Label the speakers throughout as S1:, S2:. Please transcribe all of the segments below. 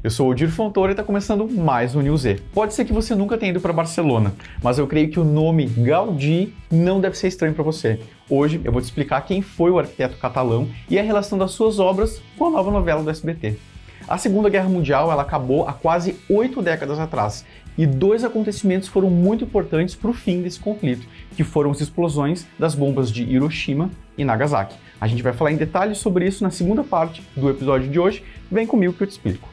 S1: Eu sou o Odir Fontoura e está começando mais um News Z. Pode ser que você nunca tenha ido para Barcelona, mas eu creio que o nome Gaudí não deve ser estranho para você. Hoje eu vou te explicar quem foi o arquiteto catalão e a relação das suas obras com a nova novela do SBT. A Segunda Guerra Mundial ela acabou há quase 8 décadas atrás, e dois acontecimentos foram muito importantes para o fim desse conflito, que foram as explosões das bombas de Hiroshima e Nagasaki. A gente vai falar em detalhes sobre isso na segunda parte do episódio de hoje. Vem comigo que eu te explico.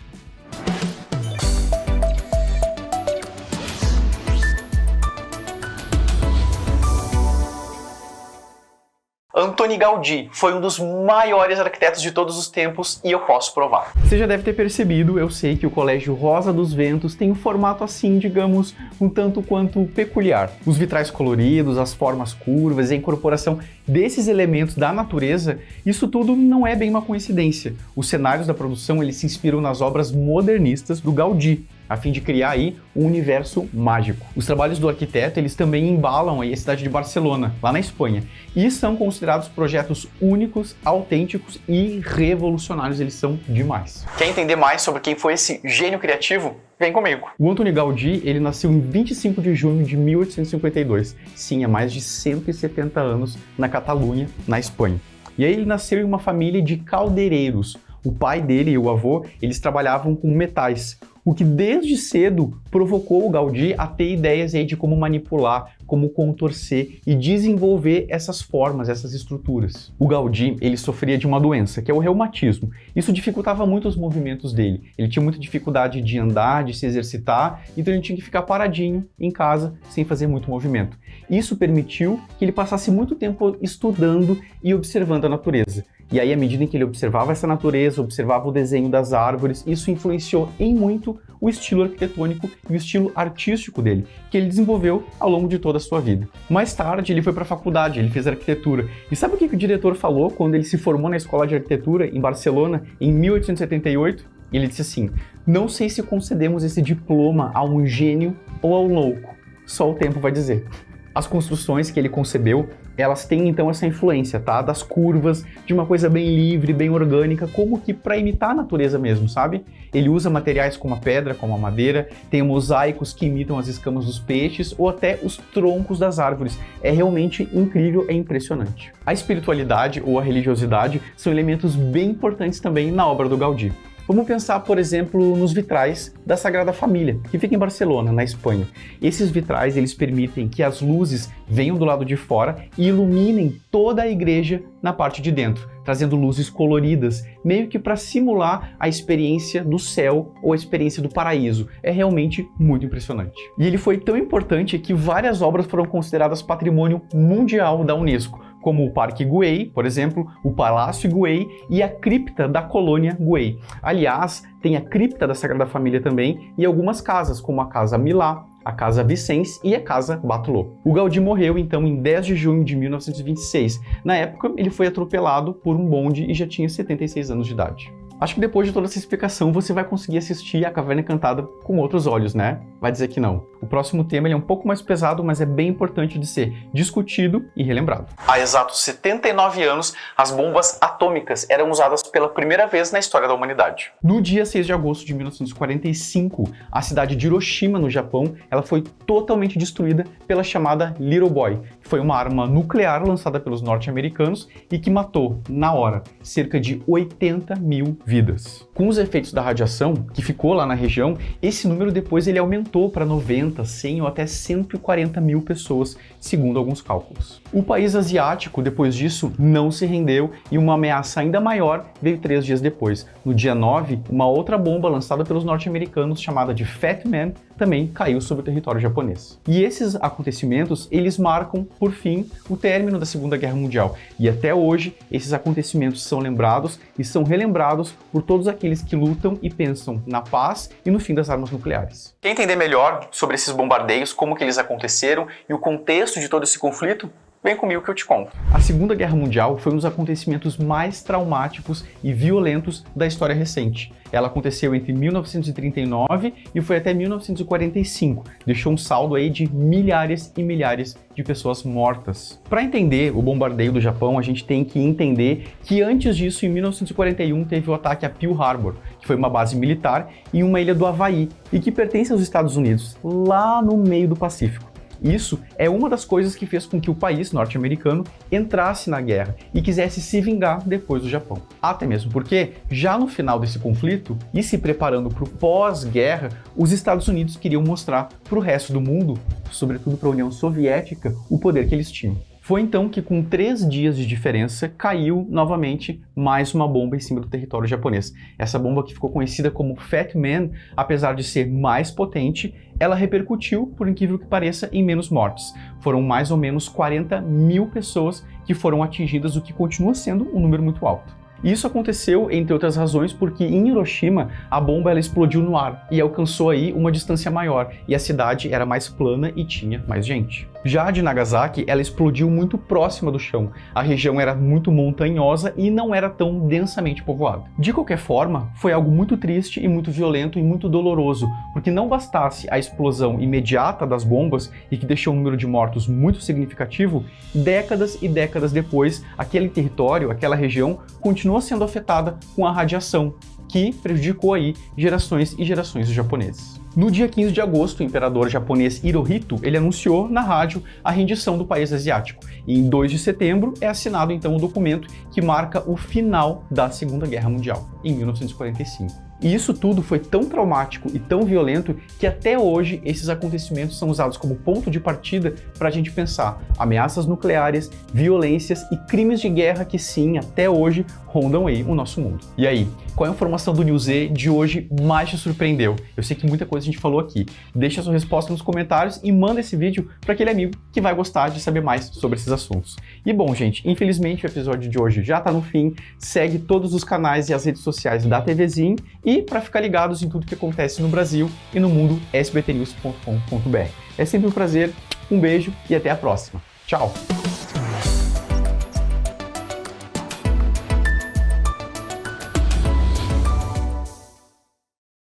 S1: Antoni Gaudí foi um dos maiores arquitetos de todos os tempos e eu posso provar. Você já deve ter percebido, eu sei que o Colégio Rosa dos Ventos tem um formato assim, digamos, um tanto quanto peculiar. Os vitrais coloridos, as formas curvas e a incorporação desses elementos da natureza, isso tudo não é bem uma coincidência. Os cenários da produção eles se inspiram nas obras modernistas do Gaudí, a fim de criar aí um universo mágico. Os trabalhos do arquiteto, eles também embalam aí a cidade de Barcelona, lá na Espanha, e são considerados projetos únicos, autênticos e revolucionários, eles são demais. Quer entender mais sobre quem foi esse gênio criativo? Vem comigo! O Antoni Gaudí, ele nasceu em 25 de junho de 1852, sim, há mais de 170 anos, na Catalunha, na Espanha. E aí ele nasceu em uma família de caldeireiros. O pai dele e o avô, eles trabalhavam com metais, o que desde cedo provocou o Gaudí a ter ideias aí de como manipular, como contorcer e desenvolver essas formas, essas estruturas. O Gaudí, ele sofria de uma doença, que é o reumatismo. Isso dificultava muito os movimentos dele. Ele tinha muita dificuldade de andar, de se exercitar, então ele tinha que ficar paradinho em casa, sem fazer muito movimento. Isso permitiu que ele passasse muito tempo estudando e observando a natureza. E aí, à medida em que ele observava essa natureza, observava o desenho das árvores, isso influenciou em muito o estilo arquitetônico e o estilo artístico dele, que ele desenvolveu ao longo de toda a sua vida. Mais tarde, ele foi para a faculdade, ele fez arquitetura. E sabe o que o diretor falou quando ele se formou na Escola de Arquitetura em Barcelona, em 1878? Ele disse assim: "Não sei se concedemos esse diploma a um gênio ou a um louco, só o tempo vai dizer." As construções que ele concebeu, elas têm então essa influência, tá? Das curvas, de uma coisa bem livre, bem orgânica, como que para imitar a natureza mesmo, sabe? Ele usa materiais como a pedra, como a madeira, tem mosaicos que imitam as escamas dos peixes ou até os troncos das árvores. É realmente incrível, é impressionante. A espiritualidade ou a religiosidade são elementos bem importantes também na obra do Gaudí. Vamos pensar, por exemplo, nos vitrais da Sagrada Família, que fica em Barcelona, na Espanha. Esses vitrais, eles permitem que as luzes venham do lado de fora e iluminem toda a igreja na parte de dentro, trazendo luzes coloridas, meio que para simular a experiência do céu ou a experiência do paraíso. É realmente muito impressionante. E ele foi tão importante que várias obras foram consideradas patrimônio mundial da Unesco, como o Parque Güell, por exemplo, o Palácio Güell e a cripta da colônia Güell. Aliás, tem a cripta da Sagrada Família também e algumas casas, como a Casa Milá, a Casa Vicens e a Casa Batlló. O Gaudí morreu então em 10 de junho de 1926. Na época, ele foi atropelado por um bonde e já tinha 76 anos de idade. Acho que depois de toda essa explicação você vai conseguir assistir A Caverna Encantada com outros olhos, né? Vai dizer que não. O próximo tema ele é um pouco mais pesado, mas é bem importante de ser discutido e relembrado. Há exatos 79 anos, as bombas atômicas eram usadas pela primeira vez na história da humanidade. No dia 6 de agosto de 1945, a cidade de Hiroshima, no Japão, ela foi totalmente destruída pela chamada Little Boy, que foi uma arma nuclear lançada pelos norte-americanos e que matou, na hora, cerca de 80 mil vidas. Com os efeitos da radiação que ficou lá na região, esse número depois ele aumentou para 90, 100 ou até 140 mil pessoas, segundo alguns cálculos. O país asiático, depois disso, não se rendeu e uma ameaça ainda maior veio 3 dias depois. No dia 9, uma outra bomba lançada pelos norte-americanos, chamada de Fat Man, também caiu sobre o território japonês. E esses acontecimentos, eles marcam, por fim, o término da Segunda Guerra Mundial. E até hoje, esses acontecimentos são lembrados e são relembrados por todos aqueles que lutam e pensam na paz e no fim das armas nucleares. Quer entender melhor sobre esses bombardeios, como que eles aconteceram e o contexto de todo esse conflito? Vem comigo que eu te conto. A Segunda Guerra Mundial foi um dos acontecimentos mais traumáticos e violentos da história recente. Ela aconteceu entre 1939 e foi até 1945. Deixou um saldo aí de milhares e milhares de pessoas mortas. Para entender o bombardeio do Japão, a gente tem que entender que antes disso, em 1941, teve o ataque a Pearl Harbor, que foi uma base militar em uma ilha do Havaí e que pertence aos Estados Unidos, lá no meio do Pacífico. Isso é uma das coisas que fez com que o país norte-americano entrasse na guerra e quisesse se vingar depois do Japão. Até mesmo porque, já no final desse conflito e se preparando para o pós-guerra, os Estados Unidos queriam mostrar para o resto do mundo, sobretudo para a União Soviética, o poder que eles tinham. Foi então que, com 3 dias de diferença, caiu novamente mais uma bomba em cima do território japonês. Essa bomba, que ficou conhecida como Fat Man, apesar de ser mais potente, ela repercutiu, por incrível que pareça, em menos mortes. Foram mais ou menos 40 mil pessoas que foram atingidas, o que continua sendo um número muito alto. Isso aconteceu, entre outras razões, porque em Hiroshima a bomba ela explodiu no ar e alcançou aí uma distância maior, e a cidade era mais plana e tinha mais gente. Já a de Nagasaki, ela explodiu muito próxima do chão. A região era muito montanhosa e não era tão densamente povoada. De qualquer forma, foi algo muito triste e muito violento e muito doloroso, porque não bastasse a explosão imediata das bombas e que deixou um número de mortos muito significativo, décadas e décadas depois, aquele território, aquela região, continuou sendo afetada com a radiação, que prejudicou aí gerações e gerações de japoneses. No dia 15 de agosto, o imperador japonês Hirohito, ele anunciou na rádio a rendição do país asiático. E em 2 de setembro é assinado então o documento que marca o final da Segunda Guerra Mundial, em 1945. E isso tudo foi tão traumático e tão violento que até hoje esses acontecimentos são usados como ponto de partida para a gente pensar ameaças nucleares, violências e crimes de guerra que sim, até hoje, rondam aí o nosso mundo. E aí, qual é a informação do News Z de hoje mais te surpreendeu? Eu sei que muita coisa a gente falou aqui. Deixa a sua resposta nos comentários e manda esse vídeo para aquele amigo que vai gostar de saber mais sobre esses assuntos. E bom, gente, infelizmente o episódio de hoje já está no fim. Segue todos os canais e as redes sociais da TVzinho e para ficar ligados em tudo que acontece no Brasil e no mundo, sbtnews.com.br. É sempre um prazer, um beijo e até a próxima. Tchau!